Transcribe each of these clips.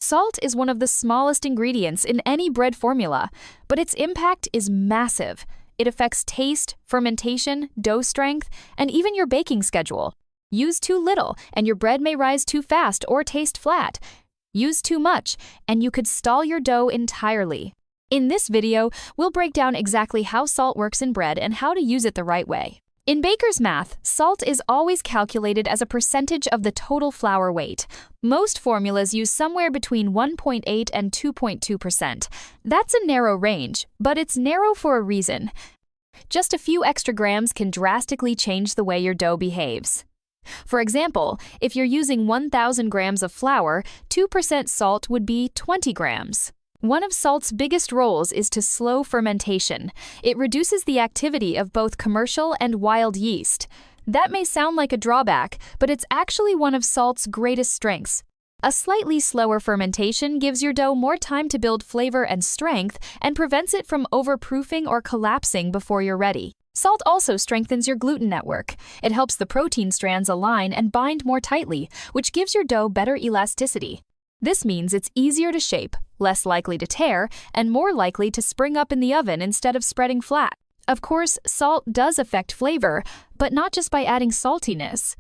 Salt is one of the smallest ingredients in any bread formula, but its impact is massive. It affects taste, fermentation, dough strength, and even your baking schedule. Use too little, and your bread may rise too fast or taste flat. Use too much, and you could stall your dough entirely. In this video, we'll break down exactly how salt works in bread and how to use it the right way. In baker's math, salt is always calculated as a percentage of the total flour weight. Most formulas use somewhere between 1.8 and 2.2%. That's a narrow range, but it's narrow for a reason. Just a few extra grams can drastically change the way your dough behaves. For example, if you're using 1,000 grams of flour, 2% salt would be 20 grams. One of salt's biggest roles is to slow fermentation. It reduces the activity of both commercial and wild yeast. That may sound like a drawback, but it's actually one of salt's greatest strengths. A slightly slower fermentation gives your dough more time to build flavor and strength and prevents it from overproofing or collapsing before you're ready. Salt also strengthens your gluten network. It helps the protein strands align and bind more tightly, which gives your dough better elasticity. This means it's easier to shape, less likely to tear, and more likely to spring up in the oven instead of spreading flat. Of course, salt does affect flavor, but not just by adding saltiness.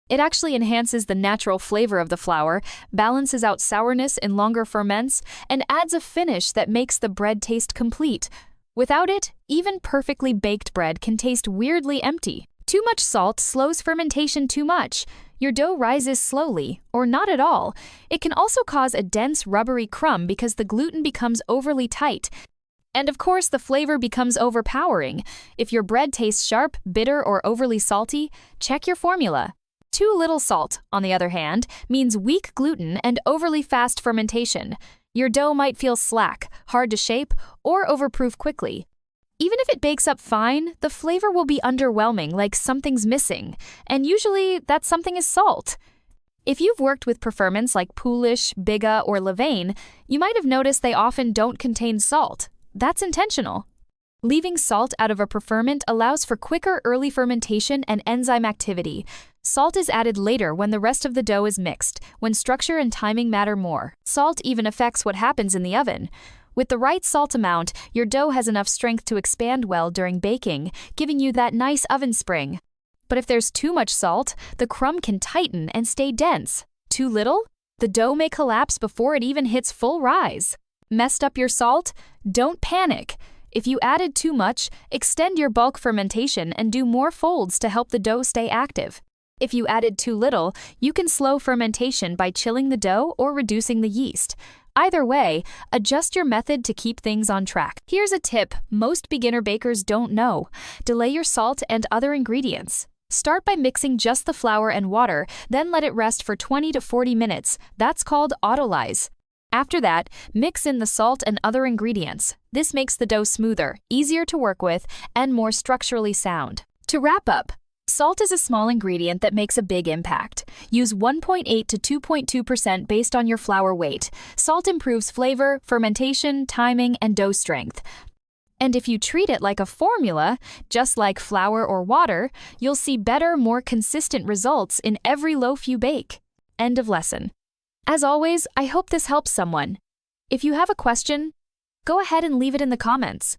It actually enhances the natural flavor of the flour, balances out sourness in longer ferments, and adds a finish that makes the bread taste complete. Without it, even perfectly baked bread can taste weirdly empty. Too much salt slows fermentation too much. Your dough rises slowly, or not at all. It can also cause a dense, rubbery crumb because the gluten becomes overly tight. And of course, the flavor becomes overpowering. If your bread tastes sharp, bitter, or overly salty, check your formula. Too little salt, on the other hand, means weak gluten and overly fast fermentation. Your dough might feel slack, hard to shape, or overproof quickly. Even if it bakes up fine, the flavor will be underwhelming, like something's missing, and usually that something is salt. If you've worked with preferments like Polish, Biga, or Levain, you might have noticed they often don't contain salt. That's intentional. Leaving salt out of a preferment allows for quicker early fermentation and enzyme activity. Salt is added later when the rest of the dough is mixed, when structure and timing matter more. Salt even affects what happens in the oven. With the right salt amount, your dough has enough strength to expand well during baking, giving you that nice oven spring. But if there's too much salt, the crumb can tighten and stay dense. Too little? The dough may collapse before it even hits full rise. Messed up your salt? Don't panic. If you added too much, extend your bulk fermentation and do more folds to help the dough stay active. If you added too little, you can slow fermentation by chilling the dough or reducing the yeast. Either way, adjust your method to keep things on track. Here's a tip most beginner bakers don't know. Delay your salt and other ingredients. Start by mixing just the flour and water, then let it rest for 20 to 40 minutes. That's called autolyze. After that, mix in the salt and other ingredients. This makes the dough smoother, easier to work with, and more structurally sound. To wrap up, salt is a small ingredient that makes a big impact. Use 1.8 to 2.2% based on your flour weight. Salt improves flavor, fermentation, timing, and dough strength. And if you treat it like a formula, just like flour or water, you'll see better, more consistent results in every loaf you bake. End of lesson. As always, I hope this helps someone. If you have a question, go ahead and leave it in the comments.